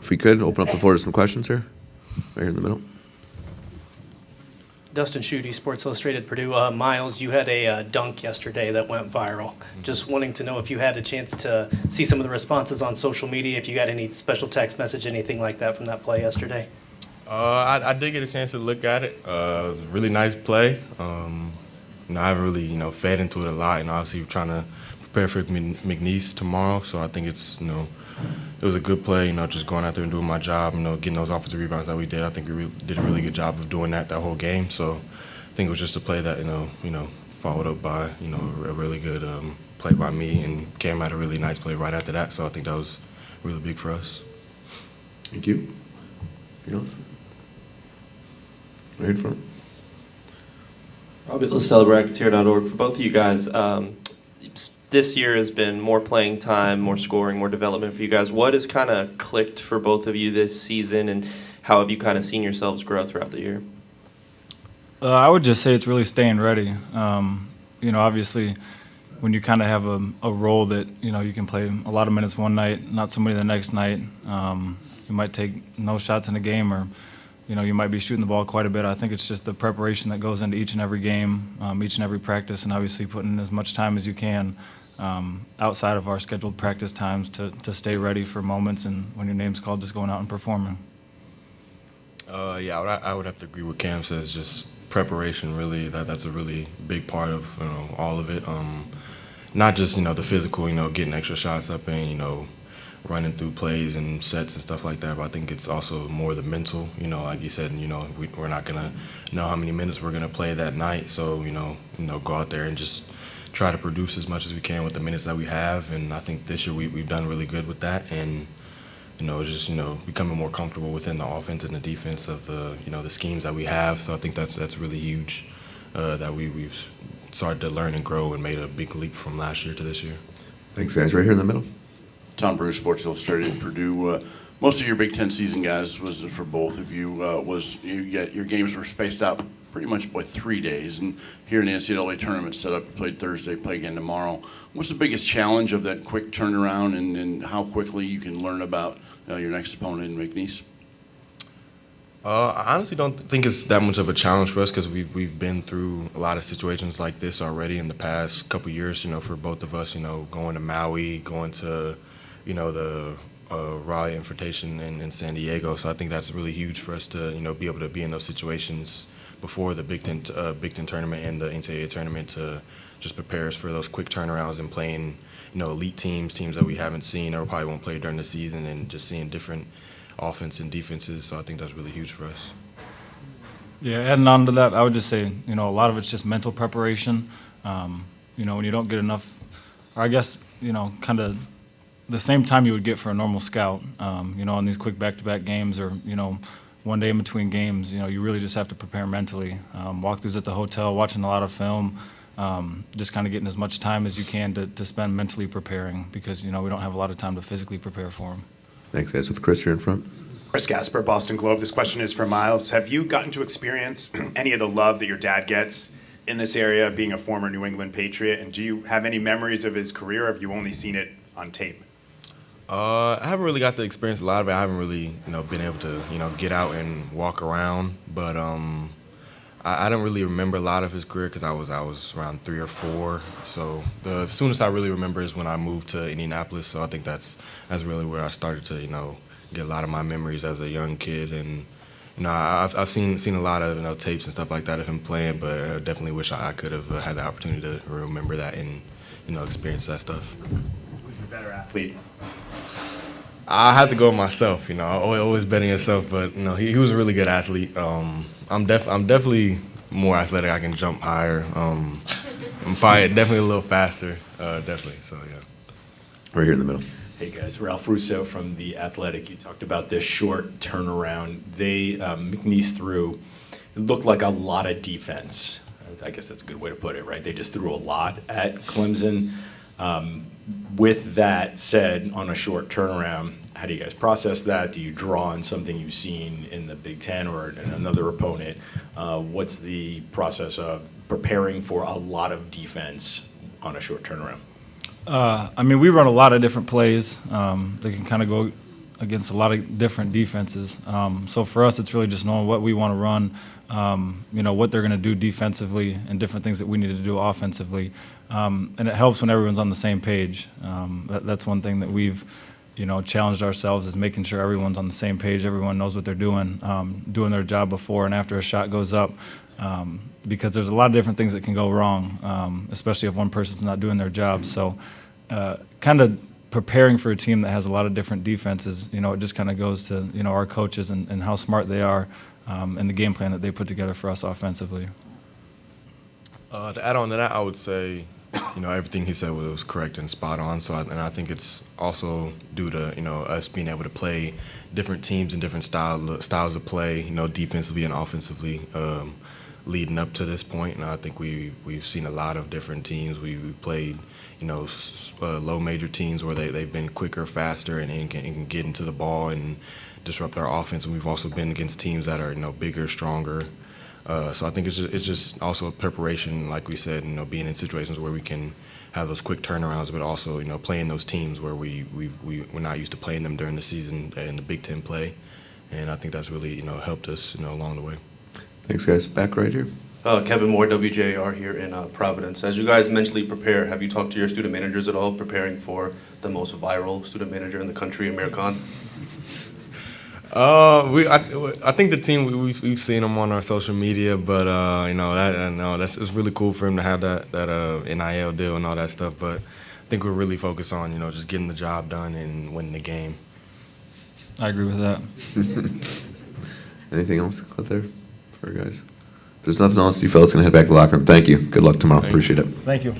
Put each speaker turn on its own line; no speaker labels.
If we could, open up the floor to some questions here, right here in the middle.
Dustin Schutte, Sports Illustrated Purdue. Myles, you had a dunk yesterday that went viral. Just wanting to know if you had a chance to see some of the responses on social media, if you got any special text message, anything like that from that play yesterday.
I did get a chance to look at it. It was a really nice play. I haven't really, fed into it a lot. Obviously we're trying to prepare for McNeese tomorrow, so I think it's, it was a good play, just going out there and doing my job, getting those offensive rebounds that we did. I think we did a really good job of doing that whole game. So I think it was just a play that, followed up by, a really good play by me, and Cam had a really nice play right after that. So I think that was really big for us.
Thank you. Anything else? Right in front.
Robert Lascelles, Racketeer.org. For both of you guys, this year has been more playing time, more scoring, more development for you guys. What has kind of clicked for both of you this season, and how have you kind of seen yourselves grow throughout the year?
I would just say it's really staying ready. Obviously, when you kind of have a role that, you can play a lot of minutes one night, not so many the next night, you might take no shots in a game, or you might be shooting the ball quite a bit. I think it's just the preparation that goes into each and every game, each and every practice, and obviously putting in as much time as you can outside of our scheduled practice times to stay ready for moments, and when your name's called, just going out and performing.
Yeah, I would have to agree with Cam says. Just preparation, really. That's a really big part of all of it. Not just the physical, getting extra shots up and running through plays and sets and stuff like that, but I think it's also more the mental. Like you said, we're not gonna know how many minutes we're gonna play that night, so go out there and just try to produce as much as we can with the minutes that we have. And I think this year we've done really good with that, and just becoming more comfortable within the offense and the defense of the the schemes that we have. So I think that's really huge that we've started to learn and grow and made a big leap from last year to this year.
Thanks, guys. Right here in the middle.
Tom Bruce, Sports Illustrated, Purdue. Most of your Big Ten season, guys, was for both of you. Your games were spaced out pretty much by 3 days, and here in the NCAA tournament setup, you played Thursday, play again tomorrow. What's the biggest challenge of that quick turnaround, and how quickly you can learn about your next opponent in McNeese?
I honestly don't think it's that much of a challenge for us, because we've been through a lot of situations like this already in the past couple years. For both of us, going to Maui, going to the Raleigh Invitation in San Diego. So I think that's really huge for us to be able to be in those situations before the Big Ten tournament and the NCAA tournament, to just prepare us for those quick turnarounds and playing elite teams that we haven't seen or probably won't play during the season, and just seeing different offense and defenses. So I think that's really huge for us.
Yeah, adding on to that, I would just say, a lot of it's just mental preparation. When you don't get enough, or I guess, kind of the same time you would get for a normal scout, on these quick back-to-back games, or, one day in between games, you really just have to prepare mentally. Walkthroughs at the hotel, watching a lot of film, just kind of getting as much time as you can to spend mentally preparing, because, we don't have a lot of time to physically prepare for them.
Thanks, guys. With Chris here in front.
Chris Gasper, Boston Globe. This question is for Myles. Have you gotten to experience any of the love that your dad gets in this area, being a former New England Patriot? And do you have any memories of his career, or have you only seen it on tape?
I haven't really got to experience a lot of it. I haven't really, been able to, get out and walk around. But I don't really remember a lot of his career, because I was around 3 or 4. So the soonest I really remember is when I moved to Indianapolis. So I think that's really where I started to, get a lot of my memories as a young kid. And I've seen a lot of tapes and stuff like that of him playing, but I definitely wish I could have had the opportunity to remember that and experience that stuff.
Who's a better athlete?
I had to go with myself. Always betting yourself, but he was a really good athlete. I'm definitely more athletic. I can jump higher. I'm probably definitely a little faster. Definitely. So yeah.
Right here in the middle.
Hey guys, Ralph Russo from The Athletic. You talked about this short turnaround. McNeese threw, it looked like a lot of defense. I guess that's a good way to put it, right? They just threw a lot at Clemson. With that said, on a short turnaround, how do you guys process that? Do you draw on something you've seen in the Big Ten or in another opponent? What's the process of preparing for a lot of defense on a short turnaround?
We run a lot of different plays. They can kind of go against a lot of different defenses. So for us, it's really just knowing what we want to run, what they're going to do defensively and different things that we need to do offensively. And it helps when everyone's on the same page. That's one thing that we've, challenged ourselves, is making sure everyone's on the same page, everyone knows what they're doing their job before and after a shot goes up. Because there's a lot of different things that can go wrong, especially if one person's not doing their job. So kind of preparing for a team that has a lot of different defenses, it just kind of goes to, our coaches and how smart they are and the game plan that they put together for us offensively.
To add on to that, I would say, everything he said was correct and spot on. So, and I think it's also due to, us being able to play different teams and different styles of play, defensively and offensively, leading up to this point. And I think we've seen a lot of different teams. We've played, low major teams where they've been quicker, faster, and can get into the ball and disrupt our offense. And we've also been against teams that are, bigger, stronger. So I think it's just also a preparation, like we said, being in situations where we can have those quick turnarounds, but also, playing those teams where we're not used to playing them during the season in the Big Ten play. And I think that's really, helped us, along the way.
Thanks, guys. Back right here.
Kevin Moore, WJR here in Providence. As you guys mentally prepare, have you talked to your student managers at all, preparing for the most viral student manager in the country, Amir Khan?
I think the team we've seen him on our social media, but it's really cool for him to have that NIL deal and all that stuff. But I think we're really focused on just getting the job done and winning the game.
I agree with that.
Anything else out there for you guys? If there's nothing else, you fellas can head back to the locker room. Thank you. Good luck tomorrow. Appreciate it.
Thank you.